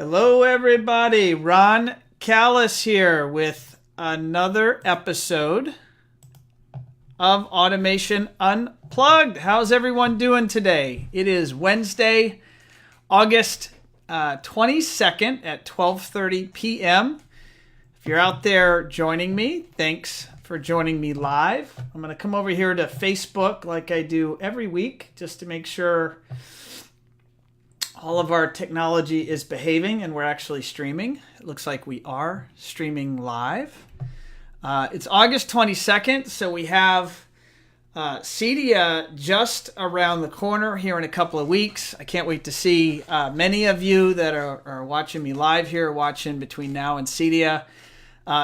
Hello, everybody. Ron Callis here with another episode of Automation Unplugged. How's everyone doing today? It is Wednesday, August 22nd at 12:30 p.m. If you're out there joining me, thanks for joining me live. I'm going to come over here to Facebook like I do every week just to make sure all of our technology is behaving and we're actually streaming. It looks like we are streaming live. It's August 22nd, so we have CEDIA just around the corner here in a couple of weeks. I can't wait to see many of you that are watching me live here, watching between now and CEDIA.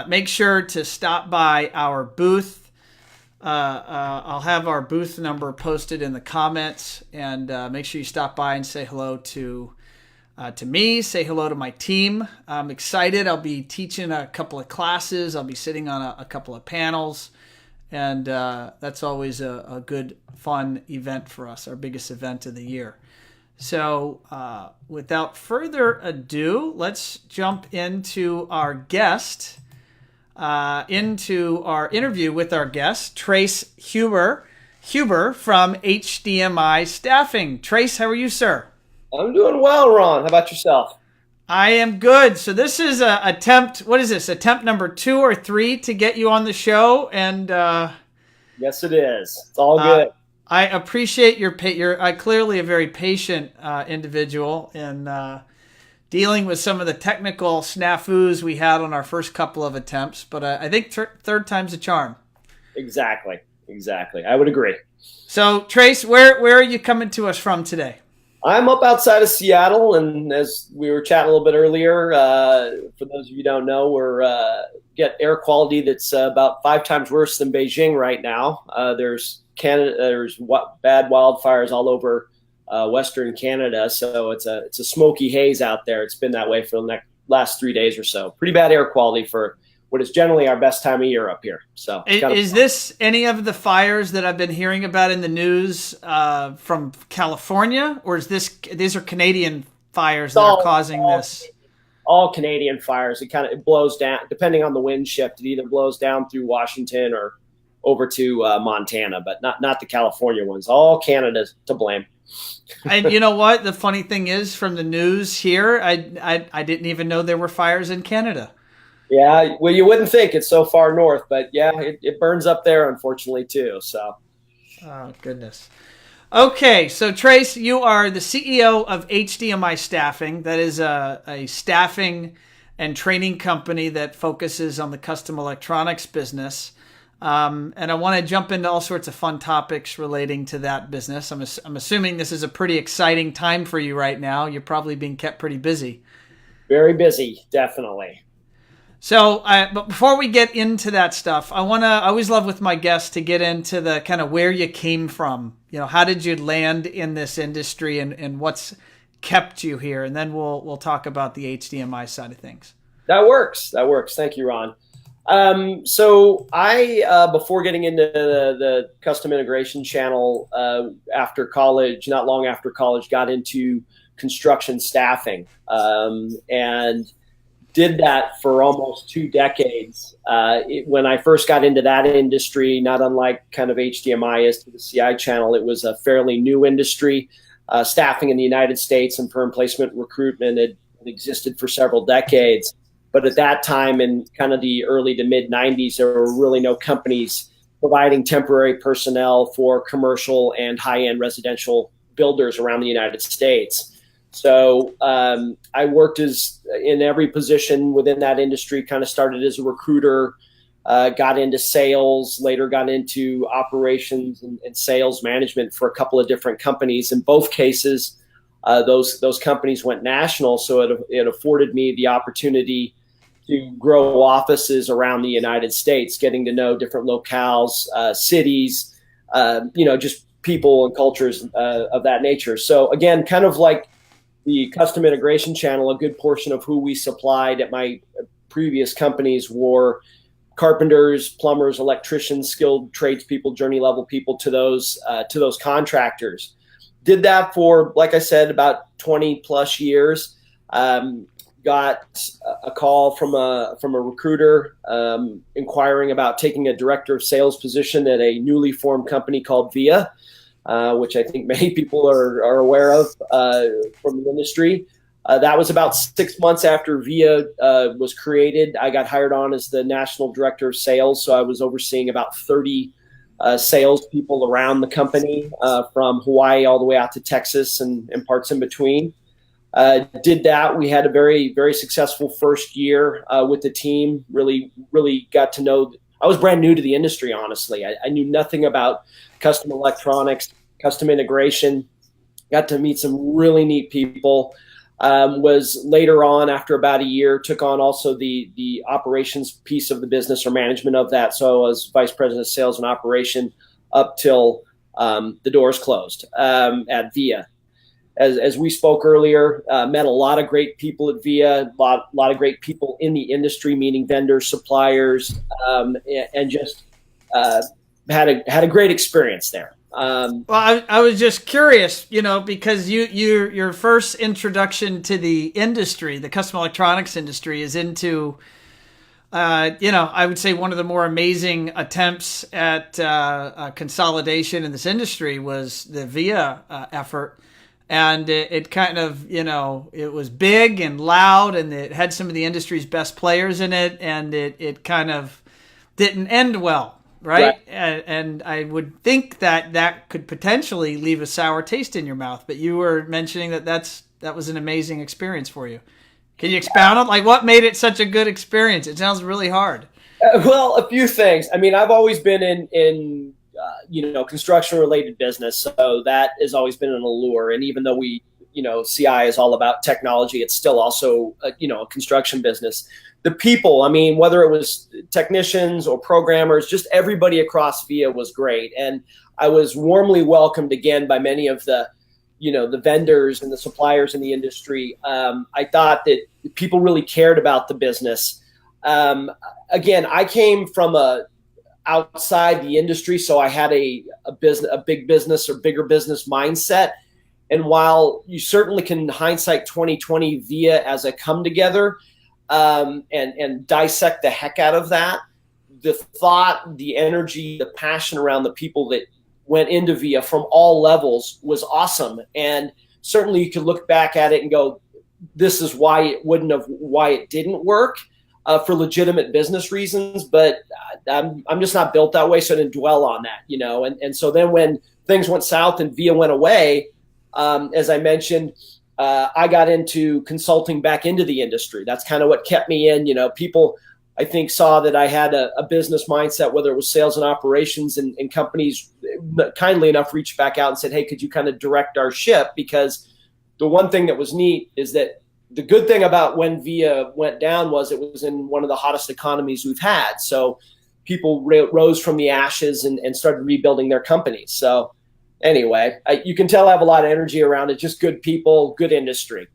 Make sure to stop by our booth. I'll have our booth number posted in the comments, and make sure you stop by and say hello to me, say hello to my team. I'm excited. I'll be teaching a couple of classes. I'll be sitting on a couple of panels, and that's always a good, fun event for us, our biggest event of the year. So without further ado, let's jump into our guest. Into our interview with our guest, Trace Huber from HDMI Staffing. Trace, how are you, sir? I'm doing well, Ron. How about yourself? I am good. So this is attempt number 2 or 3 to get you on the show, and yes, it is. It's all good. I appreciate you're clearly a very patient individual, and dealing with some of the technical snafus we had on our first couple of attempts, but I think third time's a charm. Exactly. I would agree. So, Trace, where are you coming to us from today? I'm up outside of Seattle, and as we were chatting a little bit earlier, for those of you who don't know, we're get air quality that's about 5 times worse than Beijing right now. There's bad wildfires all over Western Canada, so it's a smoky haze out there. It's been that way for the last 3 days or so. Pretty bad air quality for what is generally our best time of year up here. So, is this any of the fires that I've been hearing about in the news from California, or these are Canadian fires that are causing this? All Canadian fires. It blows down depending on the wind shift. It either blows down through Washington or over to Montana, but not the California ones. All Canada to blame. And you know what? The funny thing is, from the news here, I didn't even know there were fires in Canada. Yeah, well, you wouldn't think it's so far north, but yeah, it burns up there, unfortunately, too. So, oh goodness. Okay, so Trace, you are the CEO of HDMI Staffing. That is a staffing and training company that focuses on the custom electronics business. And I want to jump into all sorts of fun topics relating to that business. I'm assuming this is a pretty exciting time for you right now. You're probably being kept pretty busy. Very busy, definitely. So, but before we get into that stuff, I always love with my guests to get into the kind of where you came from. You know, how did you land in this industry, and what's kept you here? And then we'll talk about the HDMI side of things. That works. Thank you, Ron. So I, before getting into the custom integration channel, after college, not long after college, got into construction staffing, and did that for almost 2 decades. When I first got into that industry, not unlike kind of HDMI is to the CI channel, it was a fairly new industry. Staffing in the United States and perm placement recruitment had existed for several decades. But at that time, in kind of the early to mid 90s, there were really no companies providing temporary personnel for commercial and high-end residential builders around the United States. So I worked in every position within that industry, kind of started as a recruiter, got into sales, later got into operations and sales management for a couple of different companies. In both cases, those companies went national, so it afforded me the opportunity to grow offices around the United States, getting to know different locales, cities, just people and cultures of that nature. So again, kind of like the custom integration channel, a good portion of who we supplied at my previous companies were carpenters, plumbers, electricians, skilled tradespeople, journey level people to those contractors. Did that for, like I said, about 20 plus years. got a call from a recruiter inquiring about taking a director of sales position at a newly formed company called VIA, which I think many people are aware of from the industry. That was about 6 months after VIA was created. I got hired on as the national director of sales, so I was overseeing about 30 salespeople around the company, from Hawaii all the way out to Texas and parts in between. Did that. We had a very, very successful first year with the team. Really, really got to know. I was brand new to the industry, honestly. I knew nothing about custom electronics, custom integration. Got to meet some really neat people. Was later on, after about a year, took on also the operations piece of the business or management of that. So I was vice president of sales and operation up till the doors closed at VIA. As we spoke earlier, met a lot of great people at VIA, a lot of great people in the industry, meaning vendors, suppliers, and just had a great experience there. Well, I was just curious, because your first introduction to the industry, the custom electronics industry, is into, I would say one of the more amazing attempts at consolidation in this industry was the VIA effort. And it kind of, it was big and loud, and it had some of the industry's best players in it, and it kind of didn't end well. Right. And I would think that could potentially leave a sour taste in your mouth. But you were mentioning that was an amazing experience for you. Can you expound on what made it such a good experience? It sounds really hard. Well, a few things. I mean, I've always been in construction related business, so that has always been an allure. And even though CI is all about technology, it's still also a construction business. The people, I mean, whether it was technicians or programmers, just everybody across VIA was great. And I was warmly welcomed again by many of the vendors and the suppliers in the industry. I thought that people really cared about the business. Again, I came from outside the industry, so I had a big business or bigger business mindset. And while you certainly can hindsight 2020 VIA as a come together, and dissect the heck out of that, the thought, the energy, the passion around the people that went into VIA from all levels was awesome. And certainly you could look back at it and go, this is why it didn't work, for legitimate business reasons. But I'm just not built that way, so I didn't dwell on that, And so then when things went south and VIA went away, as I mentioned, I got into consulting back into the industry. That's kind of what kept me in. People, I think, saw that I had a business mindset, whether it was sales and operations, and companies kindly enough reached back out and said, hey, could you kind of direct our ship? Because the one thing that was neat is that the good thing about when VIA went down was it was in one of the hottest economies we've had. So people rose from the ashes and started rebuilding their companies. So anyway, you can tell I have a lot of energy around it. Just good people, good industry,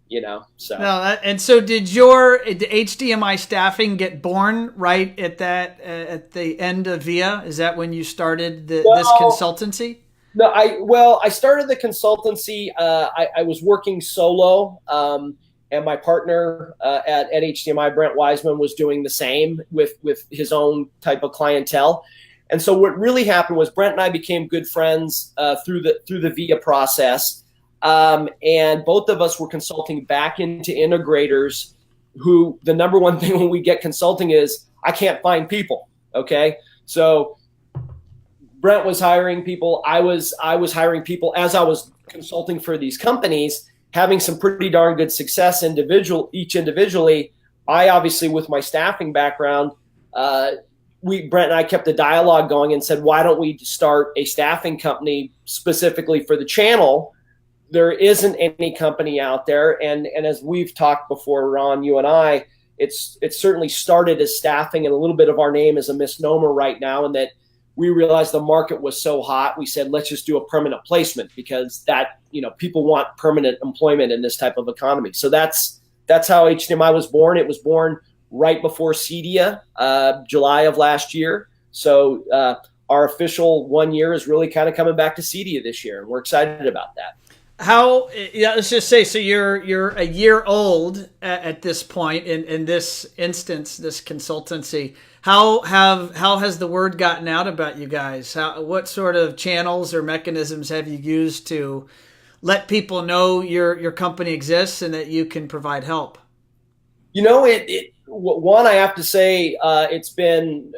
So and so did the HDMI Staffing get born right at at the end of VIA? Is that when you started this consultancy? No, I started the consultancy. I was working solo, and my partner at HDMI, Brent Wiseman, was doing the same with his own type of clientele. And so what really happened was Brent and I became good friends through the VIA process, and both of us were consulting back into integrators. Who the number one thing when we get consulting is I can't find people. Okay, so Brent was hiring people. I was hiring people as I was consulting for these companies, having some pretty darn good success each individually. I obviously, with my staffing background, Brent and I kept the dialogue going and said, why don't we start a staffing company specifically for the channel? There isn't any company out there. And as we've talked before, Ron, you and I, it's certainly started as staffing, and a little bit of our name is a misnomer right now. And that we realized the market was so hot, we said, let's just do a permanent placement, because that, people want permanent employment in this type of economy. So that's how HDMI was born. It was born right before CEDIA, July of last year. So our official 1 year is really kind of coming back to CEDIA this year, and we're excited about that. Yeah, let's just say, so you're a year old at this point in this instance, this consultancy. How has the word gotten out about you guys? What sort of channels or mechanisms have you used to let people know your company exists and that you can provide help? One, I have to say, it's been,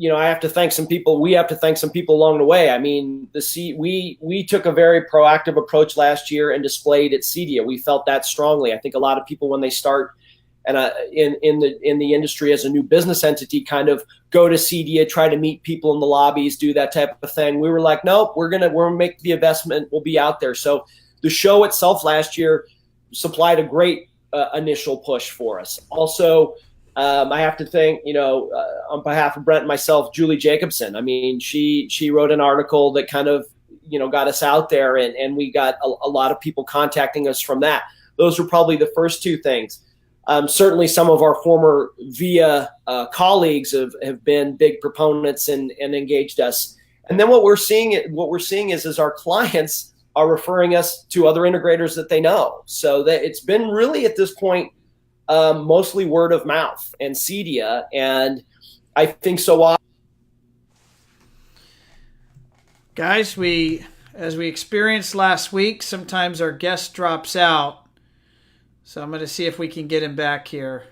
I have to thank some people. We have to thank some people along the way. I mean, we took a very proactive approach last year and displayed at CEDIA. We felt that strongly. I think a lot of people, when they start and in the industry as a new business entity, kind of go to CEDIA, try to meet people in the lobbies, do that type of thing. We were like, nope, we're gonna make the investment. We'll be out there. So the show itself last year supplied a great initial push for us. Also, I have to thank, on behalf of Brent and myself, Julie Jacobson. I mean, she wrote an article that kind of, got us out there, and we got a lot of people contacting us from that. Those were probably the first two things. Certainly some of our former VIA colleagues have been big proponents and engaged us. And then what we're seeing is our clients are referring us to other integrators that they know. So that it's been really at this point, mostly word of mouth and CEDIA. And I think so. Guys, as we experienced last week, sometimes our guest drops out. So I'm going to see if we can get him back here.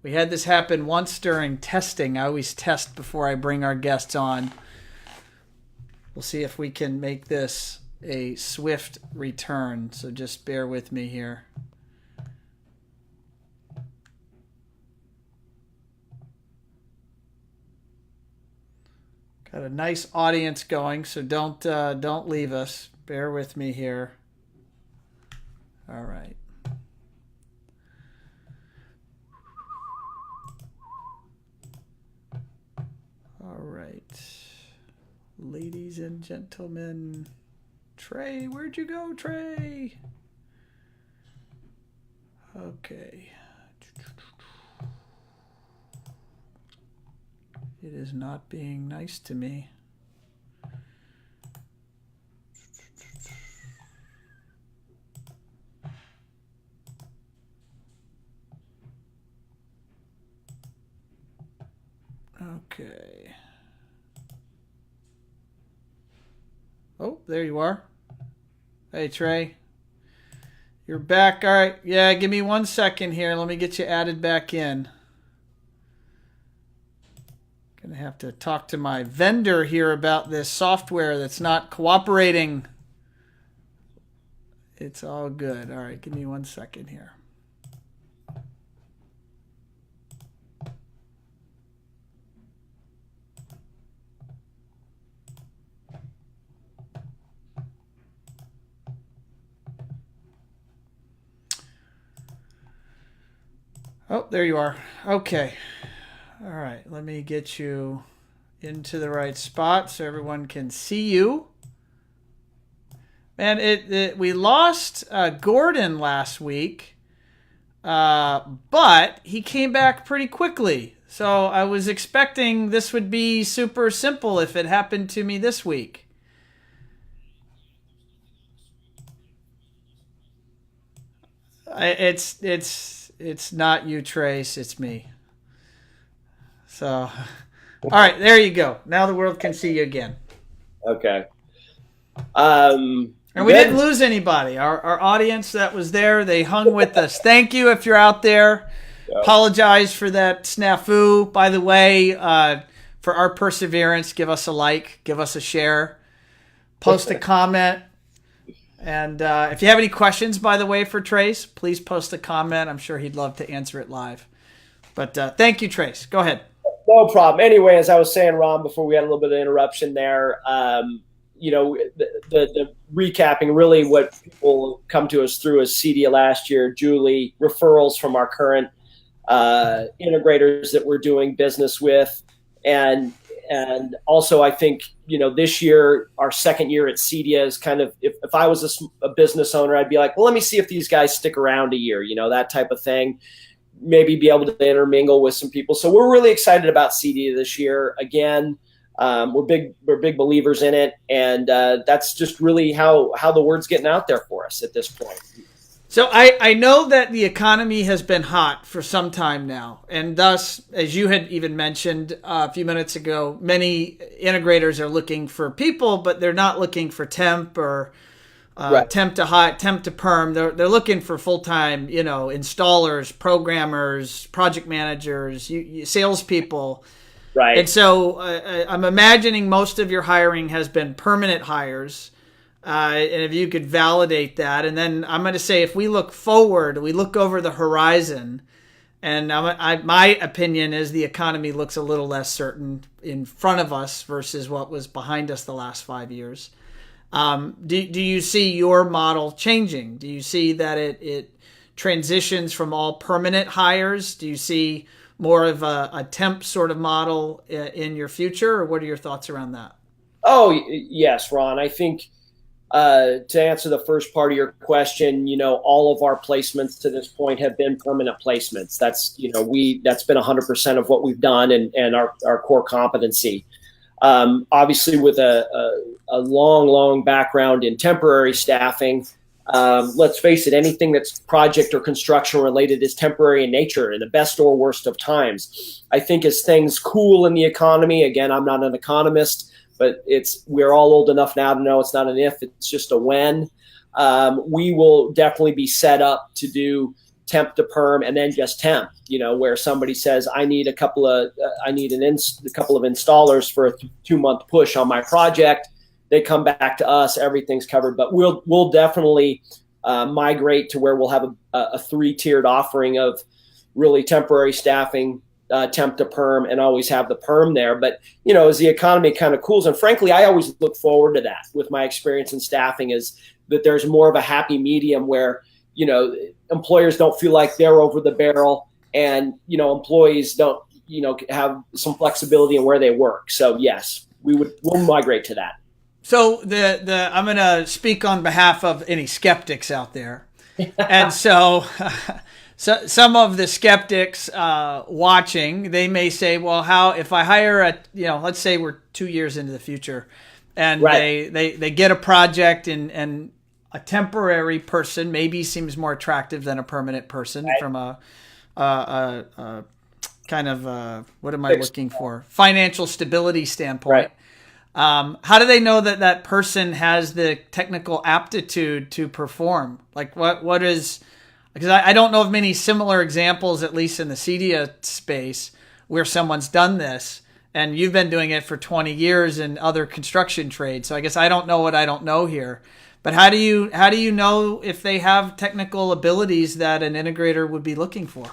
We had this happen once during testing. I always test before I bring our guests on. We'll see if we can make this a swift return. So just bear with me here. Got a nice audience going, so don't leave us. Bear with me here. All right. All right. Ladies and gentlemen. Trey, where'd you go, Trey? Okay. It is not being nice to me. Okay. Oh, there you are. Hey, Trey. You're back. All right. Yeah, give me 1 second here. Let me get you added back in. Gonna have to talk to my vendor here about this software that's not cooperating. It's all good. All right, give me 1 second here. Oh, there you are. Okay. All right, let me get you into the right spot so everyone can see you. Man, we lost Gordon last week, but he came back pretty quickly. So I was expecting this would be super simple if it happened to me this week. It's not you, Trace. It's me. So, all right, there you go. Now the world can see you again. Okay. And we didn't lose anybody. Our audience that was there, they hung with us. Thank you if you're out there. Yep. Apologize for that snafu. By the way, for our perseverance, give us a like, give us a share, post a comment. And if you have any questions, by the way, for Trace, please post a comment. I'm sure he'd love to answer it live. But thank you, Trace. Go ahead. No problem. Anyway, as I was saying, Ron, before we had a little bit of interruption there, the recapping, really what people come to us through is CEDIA last year, Julie, referrals from our current integrators that we're doing business with. And also, I think, this year, our second year at CEDIA is kind of, if I was a business owner, I'd be like, well, let me see if these guys stick around a year, that type of thing, maybe be able to intermingle with some people. So we're really excited about CEDIA this year. Again, We're big believers in it, and that's just really how the word's getting out there for us at this point. So I know that the economy has been hot for some time now, and thus, as you had even mentioned a few minutes ago, many integrators are looking for people, but they're not looking for temp or Right. temp to perm. They're looking for full-time, installers, programmers, project managers, salespeople. Right. And so I'm imagining most of your hiring has been permanent hires. And if you could validate that, and then I'm going to say, if we look forward, we look over the horizon, and my opinion is the economy looks a little less certain in front of us versus what was behind us the last 5 years. Do you see your model changing? Do you see that it transitions from all permanent hires? Do you see more of a temp sort of model in your future, or what are your thoughts around that? Oh, yes, Ron. I think to answer the first part of your question, all of our placements to this point have been permanent placements. That's been 100% of what we've done and our core competency. Obviously, with a long background in temporary staffing, let's face it, anything that's project or construction related is temporary in nature in the best or worst of times. I think as things cool in the economy, again, I'm not an economist, but we're all old enough now to know it's not an if, it's just a when. We will definitely be set up to do temp to perm and then just temp, where somebody says, I need a couple of installers for a 2-month push on my project. They come back to us, everything's covered, but we'll definitely migrate to where we'll have a 3-tiered offering of really temporary staffing, temp to perm, and always have the perm there. But, as the economy kind of cools, and frankly, I always look forward to that with my experience in staffing, is that there's more of a happy medium where, employers don't feel like they're over the barrel, and, employees don't, have some flexibility in where they work. So yes, we'll migrate to that. So I'm going to speak on behalf of any skeptics out there. And so some of the skeptics watching, they may say, well, how if I hire let's say we're 2 years into the future, and Right. they get a project, and a temporary person maybe seems more attractive than a permanent person, right, from a kind of what am I looking for? Financial stability standpoint. Right. How do they know that person has the technical aptitude to perform? Like what is, because I don't know of many similar examples, at least in the CEDIA space, where someone's done this, and you've been doing it for 20 years in other construction trades. So I guess I don't know what I don't know here. But how do you know if they have technical abilities that an integrator would be looking for?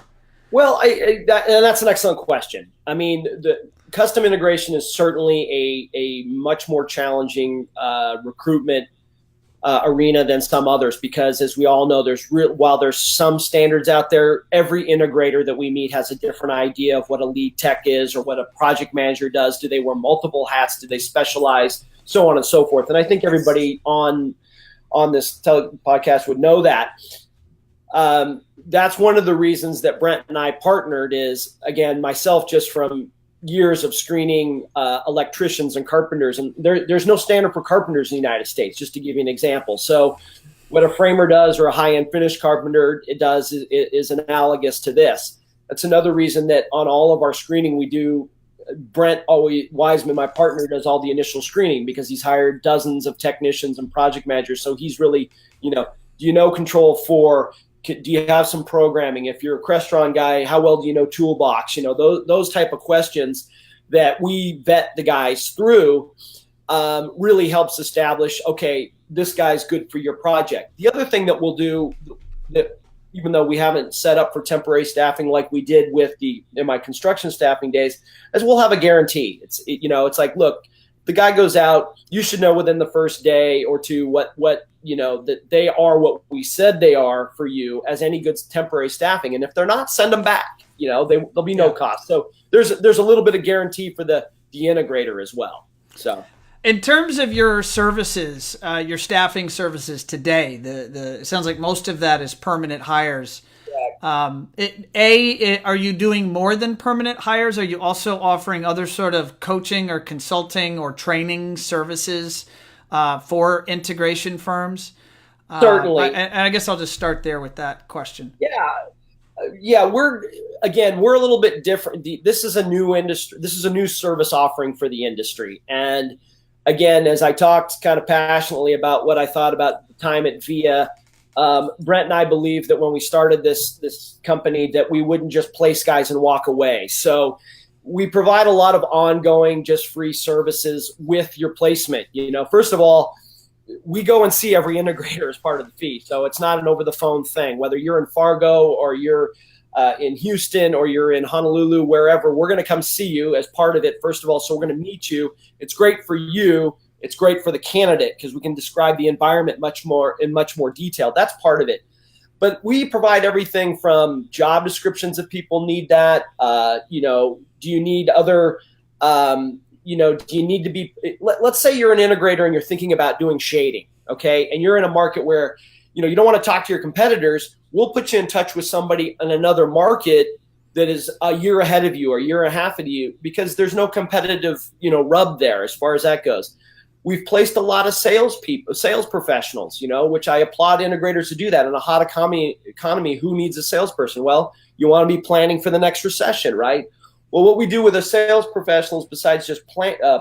Well, that's an excellent question. I mean, the custom integration is certainly a much more challenging recruitment arena than some others, because as we all know, while there's some standards out there, every integrator that we meet has a different idea of what a lead tech is or what a project manager does. Do they wear multiple hats? Do they specialize? So on and so forth. And I think everybody on this podcast would know that. That's one of the reasons that Brent and I partnered is, again, myself just from years of screening electricians and carpenters, and there's no standard for carpenters in the United States, just to give you an example. So what a framer does or a high-end finished carpenter it does is analogous to this. That's another reason that on all of our screening we do, Brent Wiseman, my partner, does all the initial screening, because he's hired dozens of technicians and project managers. So he's really, do Control 4? Do you have some programming? If you're a Crestron guy, how well do you know Toolbox? Those type of questions that we vet the guys through really helps establish, okay, this guy's good for your project. The other thing that we'll do, that even though we haven't set up for temporary staffing like we did in my construction staffing days, is we'll have a guarantee. It's like, look, the guy goes out, you should know within the first day or two what that they are what we said they are for you as any good temporary staffing. And if they're not, send them back. There'll be no cost. So there's a little bit of guarantee for the integrator as well. So in terms of your services, your staffing services today, it sounds like most of that is permanent hires. Are you doing more than permanent hires? Are you also offering other sort of coaching or consulting or training services for integration firms? Certainly. I guess I'll just start there with that question. Yeah, we're a little bit different. This is a new industry. This is a new service offering for the industry. And again, as I talked kind of passionately about what I thought about the time at VIA, Brent and I believe that when we started this company that we wouldn't just place guys and walk away. So we provide a lot of ongoing, just free services with your placement. First of all, we go and see every integrator as part of the fee. So it's not an over the phone thing, whether you're in Fargo or you're in Houston or you're in Honolulu, wherever, we're going to come see you as part of it. First of all, so we're going to meet you. It's great for you. It's great for the candidate because we can describe the environment in much more detail. That's part of it. But we provide everything from job descriptions if people need that. Do you need other, do you need to be, let's say you're an integrator and you're thinking about doing shading, okay? And you're in a market where, you don't want to talk to your competitors. We'll put you in touch with somebody in another market that is a year ahead of you or a year and a half of you because there's no competitive, rub there as far as that goes. We've placed a lot of sales professionals, which I applaud integrators to do that. In a hot economy, who needs a salesperson? Well, you want to be planning for the next recession, right? Well, what we do with the sales professionals, besides just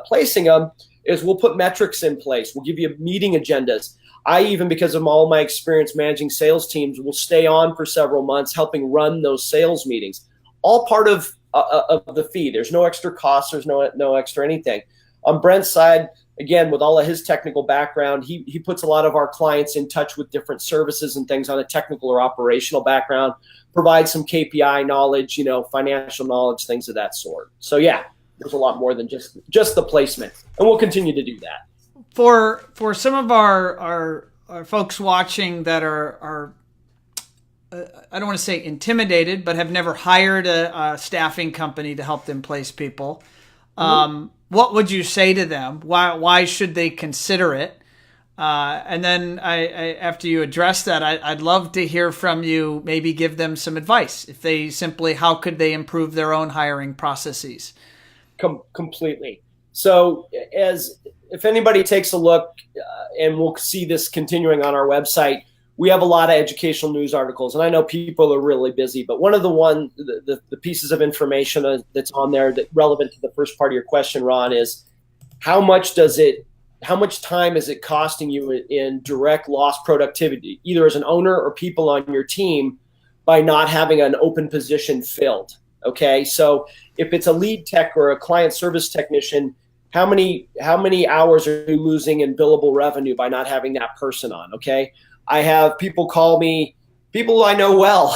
placing them, is we'll put metrics in place. We'll give you meeting agendas. I even, because of all my experience managing sales teams, will stay on for several months helping run those sales meetings. All part of the fee. There's no extra cost. There's no extra anything. On Brent's side, again, with all of his technical background, he puts a lot of our clients in touch with different services and things on a technical or operational background, provides some KPI knowledge, financial knowledge, things of that sort. So yeah, there's a lot more than just the placement, and we'll continue to do that. For some of our folks watching that are I don't want to say intimidated, but have never hired a staffing company to help them place people, what would you say to them? Why should they consider it? And then I after you address that, I'd love to hear from you, maybe give them some advice. If they how could they improve their own hiring processes? Completely. So if anybody takes a look, and we'll see this continuing on our website, we have a lot of educational news articles, and I know people are really busy, but one of the pieces of information that's on there that relevant to the first part of your question, Ron, is how much time is it costing you in direct lost productivity, either as an owner or people on your team, by not having an open position filled? Okay, so if it's a lead tech or a client service technician, how many hours are you losing in billable revenue by not having that person on? Okay, I have people call me, people I know well,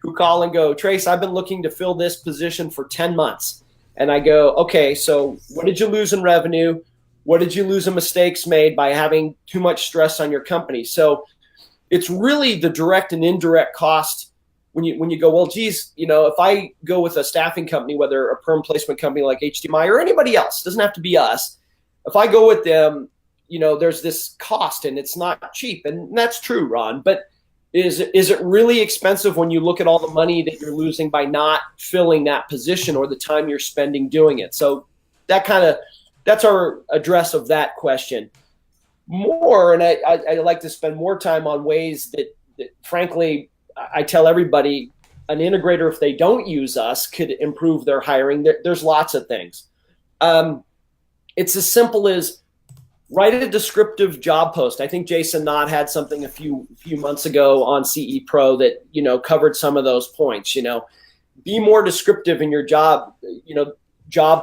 who call and go, Trace, I've been looking to fill this position for 10 months. And I go, okay, so what did you lose in revenue? What did you lose in mistakes made by having too much stress on your company? So it's really the direct and indirect cost when you go, well, geez, if I go with a staffing company, whether a perm placement company like HDMI or anybody else, doesn't have to be us. If I go with them, there's this cost and it's not cheap. And that's true, Ron. But is it really expensive when you look at all the money that you're losing by not filling that position or the time you're spending doing it? So that's our address of that question. More, and I like to spend more time on ways that frankly, I tell everybody, an integrator, if they don't use us, could improve their hiring. There's lots of things. It's as simple as write a descriptive job post. I think Jason Knott had something a few months ago on CE Pro that covered some of those points. Be more descriptive in your job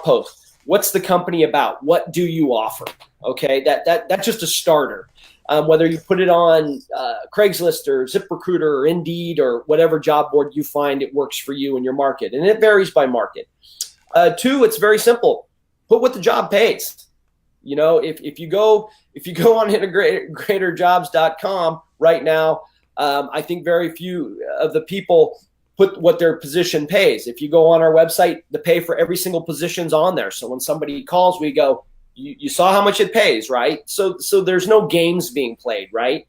post. What's the company about? What do you offer? Okay, that's just a starter. Whether you put it on Craigslist or ZipRecruiter or Indeed or whatever job board you find it works for you in your market, and it varies by market. Two, it's very simple. Put what the job pays. If you go on integratorjobs.com right now, I think very few of the people put what their position pays. If you go on our website, the pay for every single position's on there. So when somebody calls, we go, you saw how much it pays, right? So there's no games being played, right?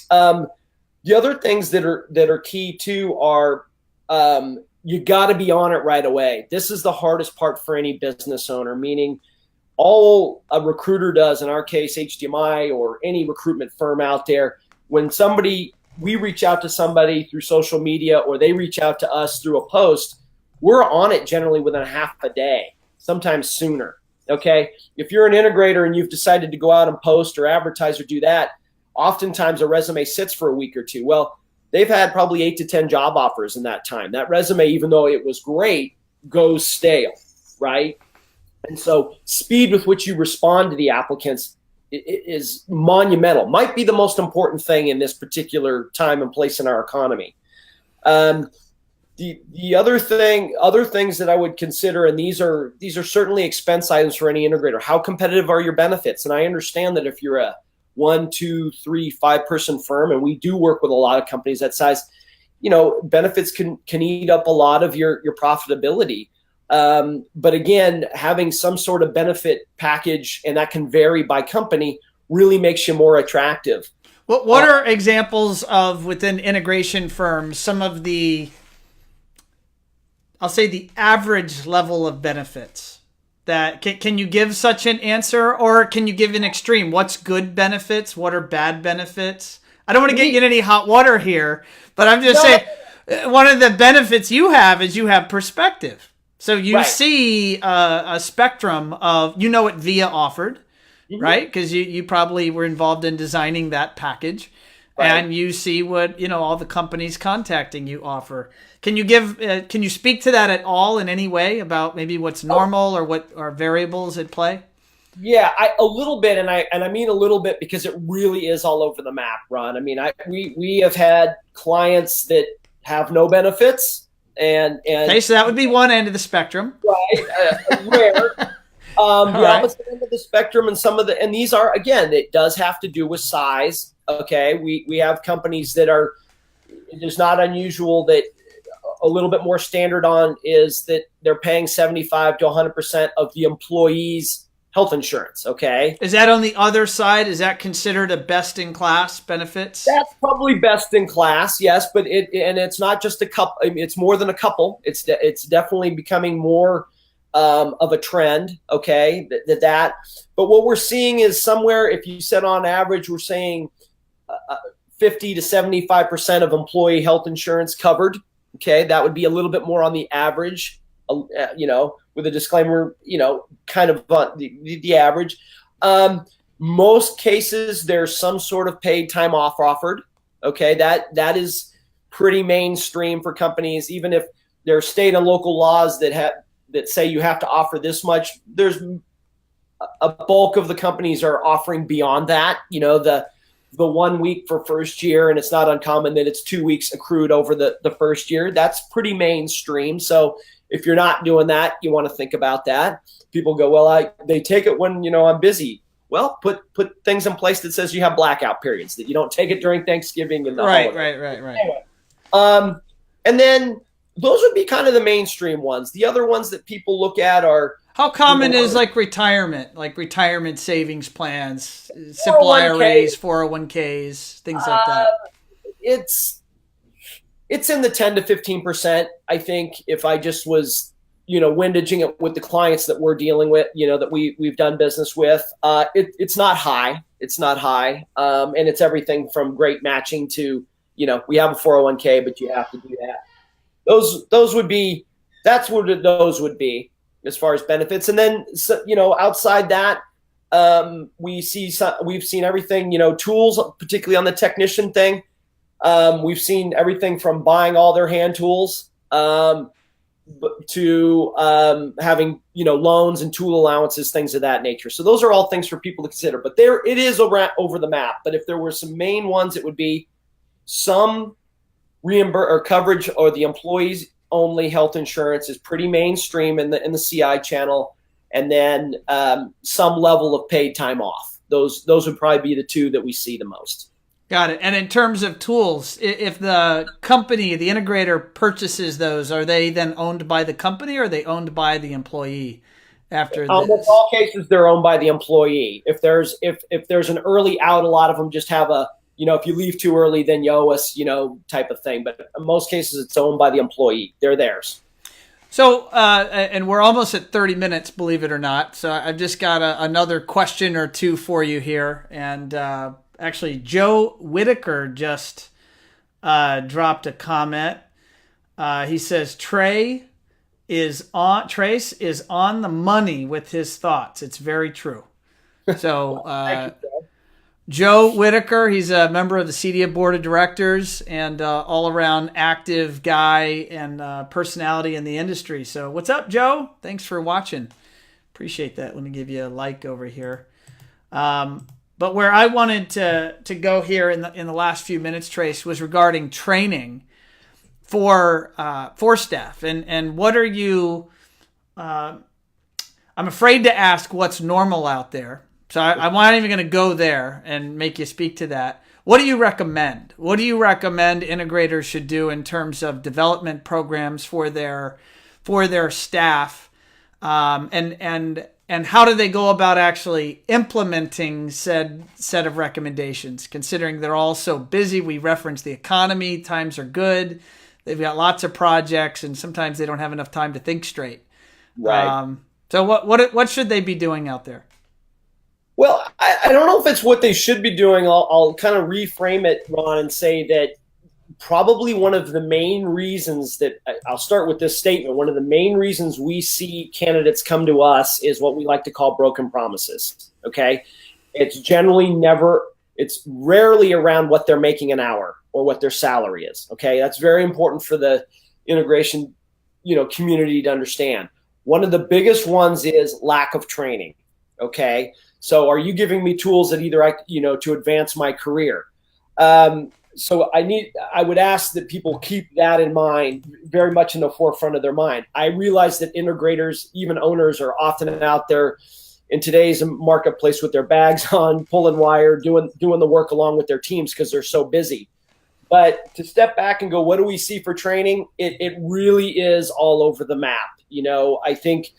The other things that are key too are you got to be on it right away. This is the hardest part for any business owner, meaning all a recruiter does, in our case, HDMI or any recruitment firm out there, when we reach out to somebody through social media or they reach out to us through a post, we're on it generally within a half a day, sometimes sooner. Okay. If you're an integrator and you've decided to go out and post or advertise or do that, oftentimes a resume sits for a week or two. Well, they've had probably 8 to 10 job offers in that time. That resume, even though it was great, goes stale, right? And so speed with which you respond to the applicants is monumental, might be the most important thing in this particular time and place in our economy. The other things that I would consider, and these are certainly expense items for any integrator. How competitive are your benefits? And I understand that if you're a 1, 2, 3, 5-person firm, and we do work with a lot of companies that size, benefits can eat up a lot of your profitability. But again, having some sort of benefit package, and that can vary by company, really makes you more attractive. What are examples of, within integration firms, some of the, I'll say, the average level of benefits? That can you give such an answer, or can you give an extreme? What's good benefits? What are bad benefits? I don't want to get you in any hot water here, but I'm just saying one of the benefits you have is you have perspective. So you see a spectrum of, what VIA offered, right? Because you probably were involved in designing that package, and you see what all the companies contacting you offer. Can you speak to that at all in any way about maybe what's normal or what are variables at play? Yeah, a little bit, and I mean a little bit because it really is all over the map, Ron. I mean, we have had clients that have no benefits, and okay, so that would be one end of the spectrum, right? Rare. The opposite end of the spectrum, and these are, again, it does have to do with size. Okay, we have companies that are, it's not unusual that a little bit more standard on is that they're paying 75 to 100% of the employee's health insurance. Okay. Is that on the other side? Is that considered a best in class benefits? That's probably best in class. Yes. But it's not just a couple. I mean, it's more than a couple. It's definitely becoming more of a trend. Okay. But what we're seeing is somewhere, if you said on average, we're saying 50 to 75% of employee health insurance covered. Okay, that would be a little bit more on the average, with a disclaimer, kind of the average. Most cases, there's some sort of paid time off offered. Okay, that is pretty mainstream for companies, even if there are state and local laws that say you have to offer this much. There's a bulk of the companies are offering beyond that. The 1 week for first year, and it's not uncommon that it's 2 weeks accrued over the first year. That's pretty mainstream. So if you're not doing that, you want to think about that. People go, well, they take it when, I'm busy. Well, put things in place that says you have blackout periods, that you don't take it during Thanksgiving and the holiday. Right. Anyway, and then those would be kind of the mainstream ones. The other ones that people look at are, how common is retirement savings plans, simple IRAs, 401ks, things like that? It's in the 10 to 15%. I think if I just was, windaging it with the clients that we're dealing with, that we've done business with, it's not high. It's not high. And it's everything from great matching to, we have a 401k, but you have to do that. That's what those would be as far as benefits. And then, outside that, we've seen everything, tools, particularly on the technician thing. We've seen everything from buying all their hand tools, to having, loans and tool allowances, things of that nature. So those are all things for people to consider, but it is over the map. But if there were some main ones, it would be some reimburse or coverage, or the employees only health insurance is pretty mainstream in the CI channel, and then some level of paid time off. Those would probably be the two that we see the most. Got it. And in terms of tools, if the company, the integrator, purchases those, are they then owned by the company, or are they owned by the employee after this? In all cases, they're owned by the employee. If there's an early out, a lot of them just have a if you leave too early, then you owe us, type of thing. But in most cases, it's owned by the employee. They're theirs. So, and we're almost at 30 minutes, believe it or not. So I've just got another question or two for you here. And actually, Joe Whitaker just dropped a comment. He says, Trace is on the money with his thoughts. It's very true. So, Joe Whitaker, he's a member of the CDA Board of Directors and all-around active guy and personality in the industry. So what's up, Joe? Thanks for watching. Appreciate that. Let me give you a like over here. But where I wanted to go here in the last few minutes, Trace, was regarding training for staff. And what are you... I'm afraid to ask what's normal out there. So I'm not even going to go there and make you speak to that. What do you recommend? What do you recommend integrators should do in terms of development programs for their staff, and how do they go about actually implementing said set of recommendations? Considering they're all so busy, we reference the economy. Times are good. They've got lots of projects, and sometimes they don't have enough time to think straight. Right. So what should they be doing out there? Well, I don't know if it's what they should be doing. I'll kind of reframe it, Ron, and say that probably one of the main reasons that I'll start with this statement. One of the main reasons we see candidates come to us is what we like to call broken promises. Okay. It's rarely around what they're making an hour or what their salary is. Okay. That's very important for the integration, community to understand. One of the biggest ones is lack of training. Okay. So are you giving me tools that either to advance my career? So I would ask that people keep that in mind, very much in the forefront of their mind. I realize that integrators, even owners, are often out there in today's marketplace with their bags on, pulling wire, doing the work along with their teams because they're so busy. But to step back and go, what do we see for training? It really is all over the map. I think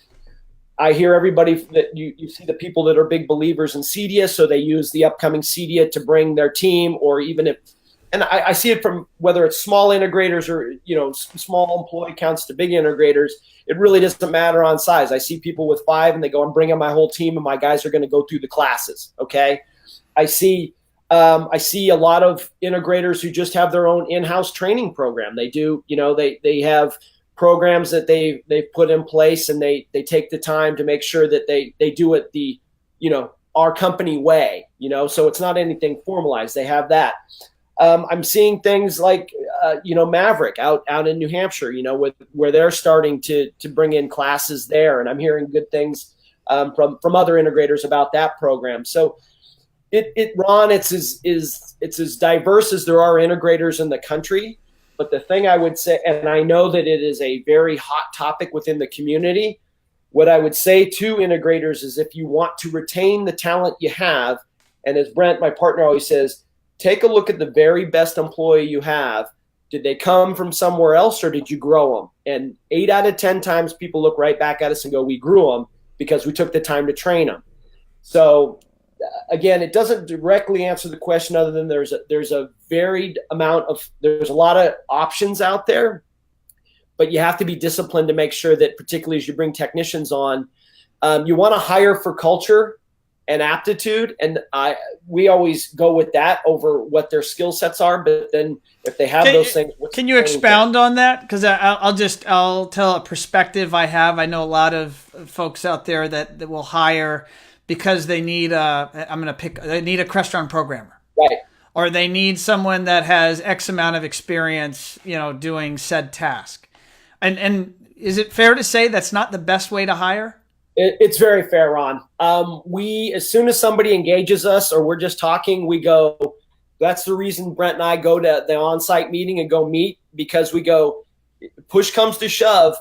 I hear everybody that you see the people that are big believers in CEDIA, so they use the upcoming CEDIA to bring their team, or even and I see it from whether it's small integrators or, small employee counts to big integrators. It really doesn't matter on size. I see people with 5 and they go, I'm bringing my whole team and my guys are going to go through the classes. Okay. I see a lot of integrators who just have their own in-house training program. They do, they have programs that they've put in place, and they take the time to make sure that they do it the, our company way, so it's not anything formalized. They have that. I'm seeing things like, Maverick out in New Hampshire, where they're starting to bring in classes there. And I'm hearing good things from other integrators about that program. So Ron, it's as diverse as there are integrators in the country. But the thing I would say, and I know that it is a very hot topic within the community, what I would say to integrators is if you want to retain the talent you have, and as Brent, my partner, always says, take a look at the very best employee you have. Did they come from somewhere else, or did you grow them? And 8 out of 10 times people look right back at us and go, we grew them because we took the time to train them. So again, it doesn't directly answer the question other than there's a varied amount there's a lot of options out there, but you have to be disciplined to make sure that, particularly as you bring technicians on, you want to hire for culture and aptitude. And we always go with that over what their skill sets are. But then if they have those things, can you expound on that? Because I'll tell a perspective I have. I know a lot of folks out there that will hire because they need they need a Crestron programmer. Right. Or they need someone that has X amount of experience, doing said task. And is it fair to say that's not the best way to hire? It's very fair, Ron. As soon as somebody engages us or we're just talking, we go, that's the reason Brent and I go to the on-site meeting and go meet, because we go, push comes to shove.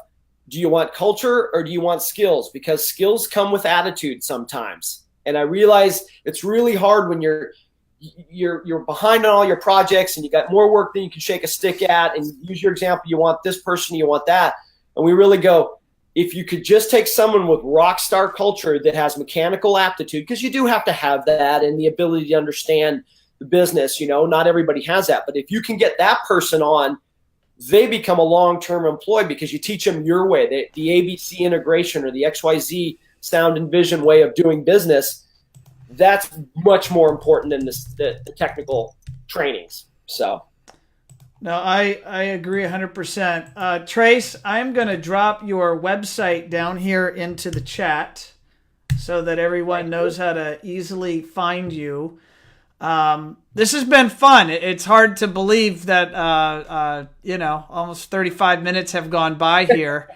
Do you want culture or do you want skills? Because skills come with attitude sometimes. And I realize it's really hard when you're behind on all your projects and you got more work than you can shake a stick at, and use your example, you want this person, you want that. And we really go, if you could just take someone with rock star culture that has mechanical aptitude, because you do have to have that, and the ability to understand the business. Not everybody has that. But if you can get that person on, they become a long-term employee because you teach them your way, the ABC integration or the XYZ sound and vision way of doing business. That's much more important than the technical trainings. So. No, I agree 100%. Trace, I'm going to drop your website down here into the chat so that everyone knows how to easily find you. This has been fun. It's hard to believe that, almost 35 minutes have gone by here.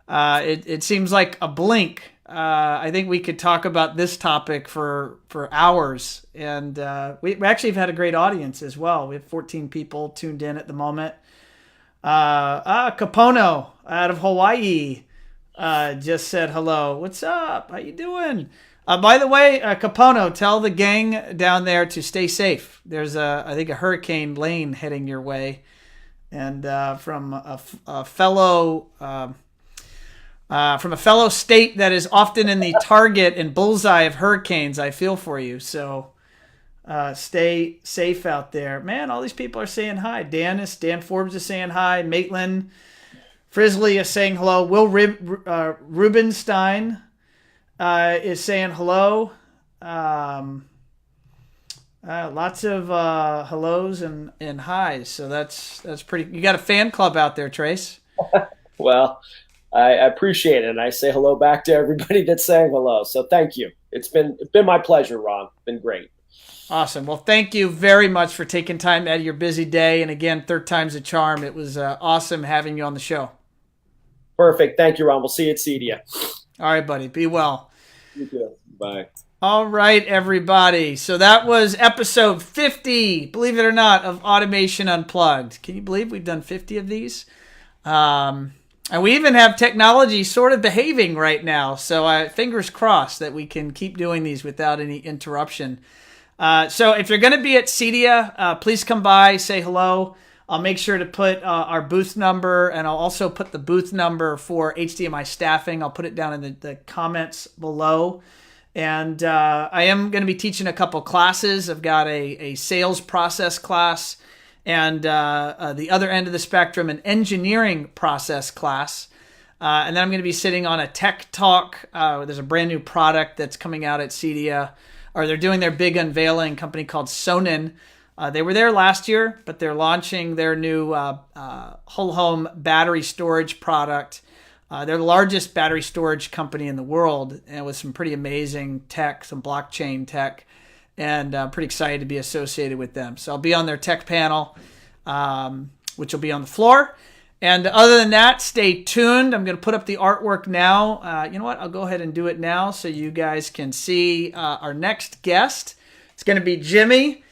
It seems like a blink. I think we could talk about this topic for hours. And we actually have had a great audience as well. We have 14 people tuned in at the moment. Kapono out of Hawaii just said hello. What's up? How you doing? By the way, Kapono, tell the gang down there to stay safe. There's I think a Hurricane Lane heading your way, and from a fellow state that is often in the target and bullseye of hurricanes. I feel for you. So stay safe out there, man. All these people are saying hi. Dan Forbes is saying hi. Maitland Frisley is saying hello. Will Rubenstein is saying hello. Lots of hellos and highs. So that's pretty. You got a fan club out there, Trace. Well, I appreciate it, and I say hello back to everybody that's saying hello. So thank you. It's been my pleasure, Ron. It's been great. Awesome. Well, thank you very much for taking time out of your busy day. And again, third time's a charm. It was awesome having you on the show. Perfect. Thank you, Ron. We'll see you at CEDIA. All right, buddy. Be well. You too. Bye. All right, everybody. So that was episode 50, believe it or not, of Automation Unplugged. Can you believe we've done 50 of these? And we even have technology sort of behaving right now. So fingers crossed that we can keep doing these without any interruption. So if you're going to be at CEDIA, please come by, say hello. I'll make sure to put our booth number, and I'll also put the booth number for HDMI Staffing. I'll put it down in the comments below. And I am going to be teaching a couple classes. I've got a sales process class, and the other end of the spectrum, an engineering process class. And then I'm going to be sitting on a tech talk. There's a brand new product that's coming out at CEDIA, or they're doing their big unveiling, company called Sonin. They were there last year, but they're launching their new whole home battery storage product. They're the largest battery storage company in the world, and with some pretty amazing tech, some blockchain tech, and I'm pretty excited to be associated with them. So I'll be on their tech panel, which will be on the floor. And other than that, stay tuned. I'm going to put up the artwork now. You know what? I'll go ahead and do it now so you guys can see our next guest. It's going to be Jimmy,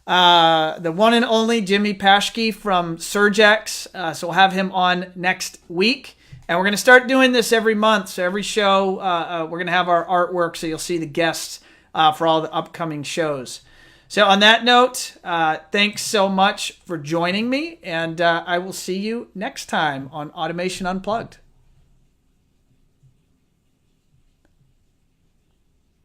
the one and only Jimmy Paschke from Surgex. So we'll have him on next week. And we're going to start doing this every month. So every show, we're going to have our artwork so you'll see the guests for all the upcoming shows. So on that note, thanks so much for joining me, and I will see you next time on Automation Unplugged.